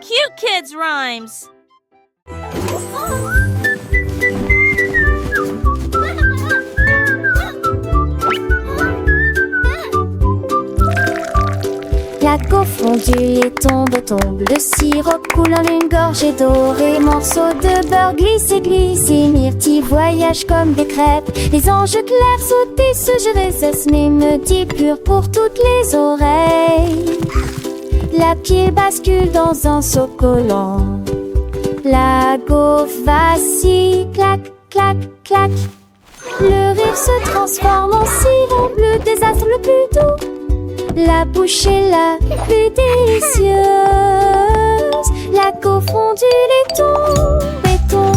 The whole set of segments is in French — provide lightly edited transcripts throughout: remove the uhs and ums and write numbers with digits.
cute kids' rhymes. La confondue et tombe, le sirop coule en une gorgée dorée. Morceaux de beurre glissés, glissés, myrtilles voyagent comme des crêpes. Les anges clairs sautés se gérer, sesame me dit pur pour toutes les oreilles. La pile bascule dans un seau collant. La gaufre vacille, clac, clac, clac. Le rire se transforme en sirop, le désastre le plus doux. La bouche est la plus délicieuse. La confondue, laiton, béton.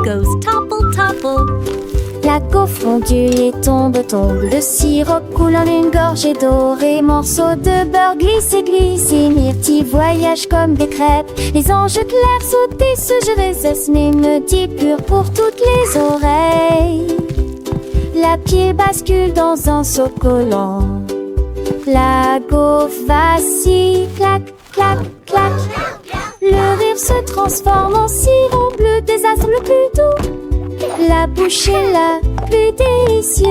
Goes topple topple. La confondue et tombe, le sirop coule en une gorgée dorée. Morceaux de beurre glissés, glissés, myrtilles voyagent comme des crêpes. Les anges clairs sautés se gérer, sesame me dit pur pour toutes les oreilles. La pile bascule dans un seau collant. La gaufre vacille, clac, clac, clac. Le rire se transforme en sirop, le désastre le plus doux. La bouche est la plus délicieuse.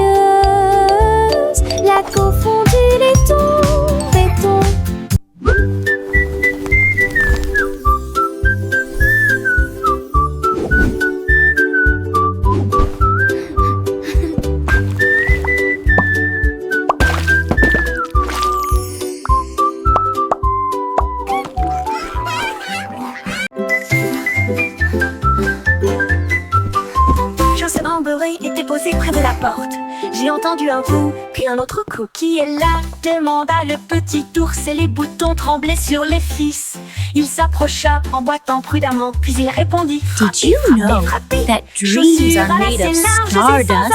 La confondue, laiton, béton. Était posé près de la porte. J'ai entendu un coup, puis un autre coup. Qui est là? Demanda le petit ours et les boutons tremblaient sur les fils. Il s'approcha en boitant prudemment, puis il répondit: Did you know that dreams are made of stardust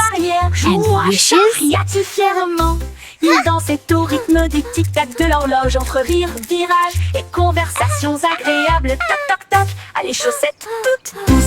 and wishes? Cria-t-il fièrement. Il dansait au rythme du tic-tac de l'horloge entre rire, virage et conversations agréables. Toc toc toc, à les chaussettes toutes douces.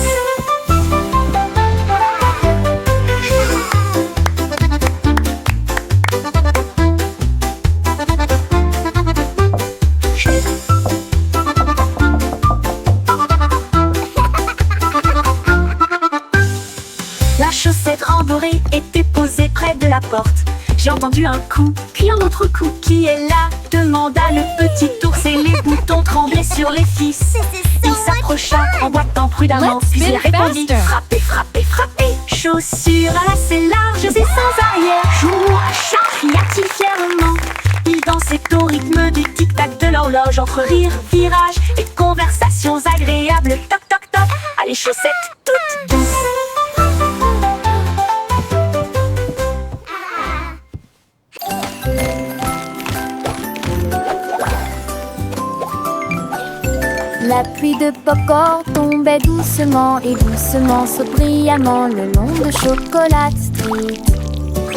La chaussette rembourrée était posée près de la porte. J'ai entendu un coup, puis un autre coup. Qui est là? Demanda le petit ours et les boutons tremblaient sur les fils. Il s'approcha en boitant prudemment, puis il répondit: frappez, frappez, frappez. Chaussures à lacets larges et sans arrière. Joue à chat, cria-t-il fièrement. Il dansait au rythme du tic-tac de l'horloge entre rire, virage et conversations agréables. Toc toc toc, à les chaussettes toutes douces. La pluie de popcorn tombait doucement et doucement, brillamment le long de Chocolat Street.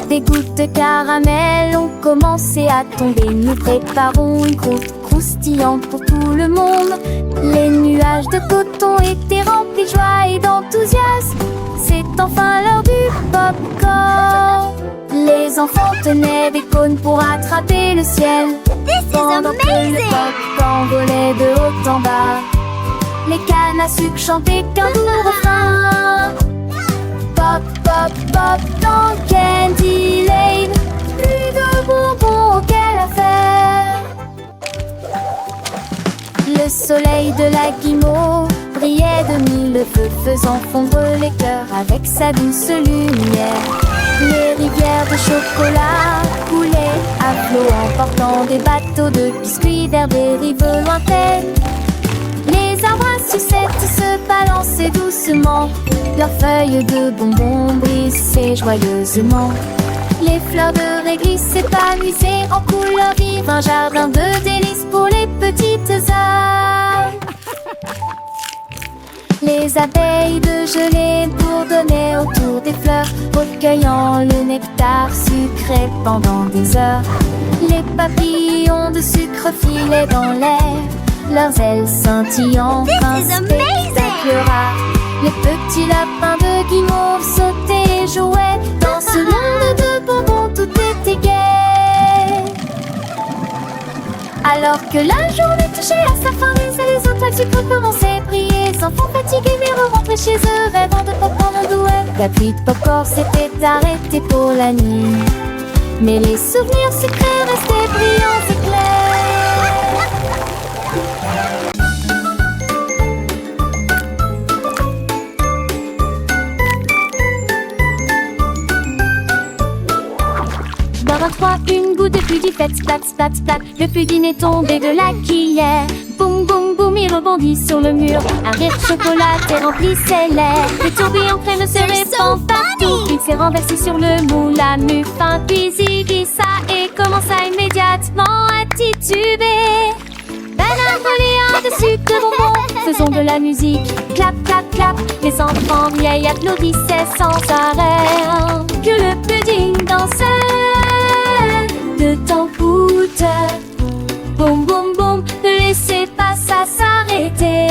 Des gouttes de caramel ont commencé à tomber. Nous préparons une croûte croustillante pour tout le monde. Les nuages de coton étaient remplis de joie et d'enthousiasme. C'est enfin l'heure du popcorn. Les enfants tenaient des cônes pour attraper le ciel. Pendant que le popcorn volait de haut en bas, les cannes à sucre chantaient qu'un doux refrain. Pop, pop, pop dans Candy Lane. Plus de bonbons, quelle affaire! Le soleil de la Guimauve brillait de mille feux, faisant fondre les cœurs avec sa douce lumière. Les rivières de chocolat coulaient à flot, emportant des bateaux de biscuits vers des rives lointaines. Les arbres à sucettes se balançaient doucement, leurs feuilles de bonbons brissaient joyeusement. Les fleurs de réglisse s'épanouissaient en couleurs vives, un jardin de délices pour les petites âmes. Les des abeilles de gelée pour donner autour des fleurs, recueillant le nectar sucré pendant des heures. Les papillons de sucre filaient dans l'air, leurs ailes scintillant un spectacle rare. Les petits lapins de guimauve sautaient et jouaient dans ce monde de bonbons, tout était gai. Alors que la journée touchait à sa fin, les ailes étoiles sucre commençaient à briller. Les enfants fatigués mais rentraient chez eux, rêvant de popcorn douet. La pluie de popcorn s'était arrêtée pour la nuit, mais les souvenirs sucrés restaient brillants et clairs. Dans un 3, une goutte de pudding fait splat, splat, splat. Le pudding est tombé de la cuillère. Boum, boum, boum, il rebondit sur le mur. Un rire chocolaté remplissait l'air. Le tourbillon crème se répand partout. Il s'est renversé sur le moule à muffin. Puis il glissa et commença immédiatement à tituber. Banane reliant de sucre de bonbons, faisons de la musique, clap, clap, clap. Les enfants vieilles applaudissaient sans arrêt. Que le pudding dansait de tamboute. Boum, boum, boum, ne laissez pas ça s'arrêter.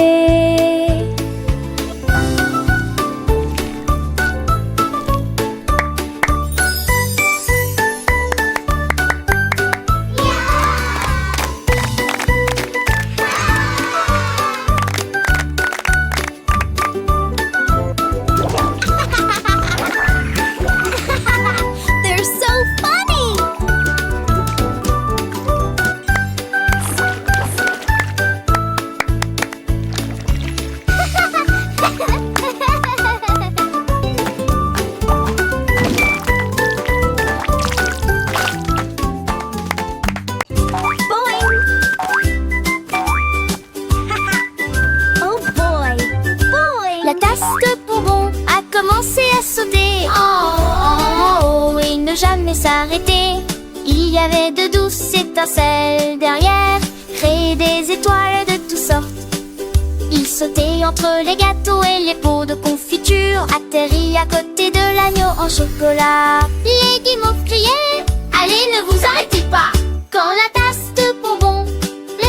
They're so funny! Oh boy! Boy! La tasse de bonbons a commencé à sauter. Oh, et ne jamais s'arrêter. Il y avait de douces étincelles derrière, créer des étoiles de toutes sortes. Il sautait entre les gâteaux et les pots de confiture, atterrit à côté de l'agneau en chocolat. Les guimauves criaient: allez, ne vous arrêtez pas! Quand la tasse de bonbons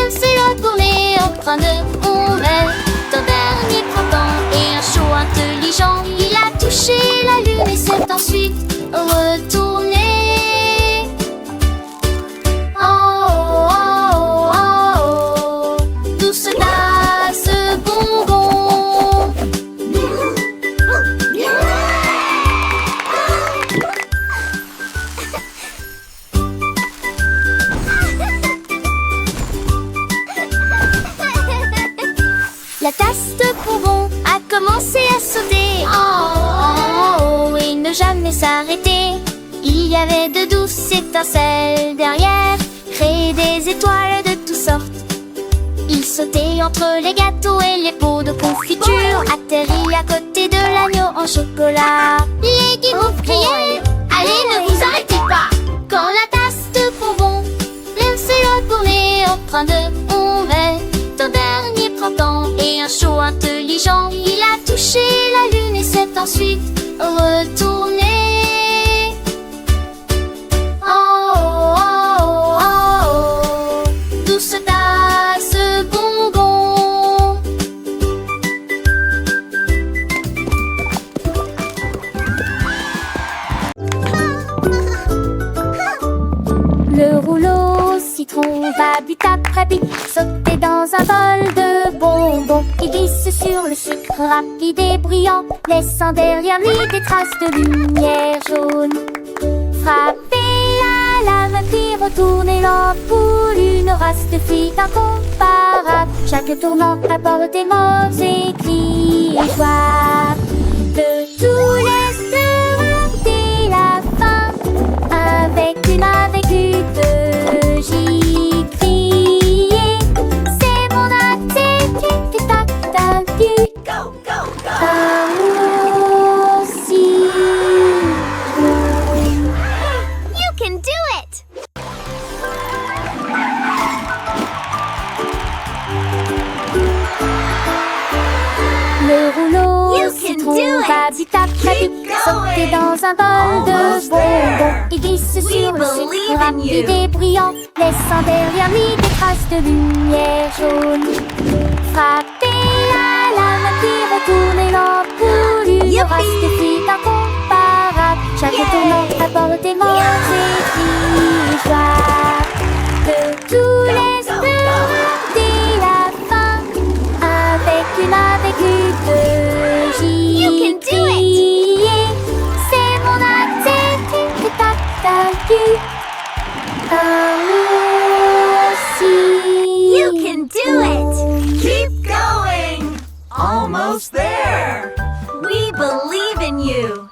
s'est retournée en train de tomber, ton dernier printemps et un show intelligent, il a touché la lune et s'est ensuite retourné. Oh, oh, oh, oh, douce tasse bonbon. La tasse de bonbons a commencé à sauter. Oh, oh, oh, et ne jamais s'arrêter. Il y avait de douces étincelles derrière, créer des étoiles de toutes sortes. Il sautait entre les gâteaux et les pots de confiture, atterrit à côté de l'agneau en chocolat. Les guimauves criaient: allez, ne vous arrêtez pas! Quand la tasse de bonbons s'est retournée en train de tomber, ton dernier printemps et un show intelligent, il a touché la lune et s'est ensuite retourné. Oh, oh, oh, oh, oh, douce tasse bonbon. Le rouleau citron va vite après vite sauter dans un bol de bonbons. Il glisse sur le sucre rapide et bruyant, laissant derrière lui des traces de lumière jaune. Frapper la lame puis retourner l'ampoule, une race de flics incomparable. Chaque tournant apporte des mots écrits et joie. De tous les dès la fin, avec une de j'y crier. C'est mon acte, tac tac tac. Go, go, go! Amour si You can do it! le rouleau citron do it. va vite à pratique. Sautez dans un bol de bonbons et glisse sur le sucre believe in rapide you. et brillant, laissant derrière lui des traces de lumière jaune. Frappez à la main qui retourne l'ampoule, une Youpi. race de filles incomparable. Chaque tournant apporte des manches et joie. De tous les dès la fin, avec de You can do it. gibier. C'est mon attitude de tac-tac-tu. Aussi. You can do it. Keep going! Almost there! We believe in you!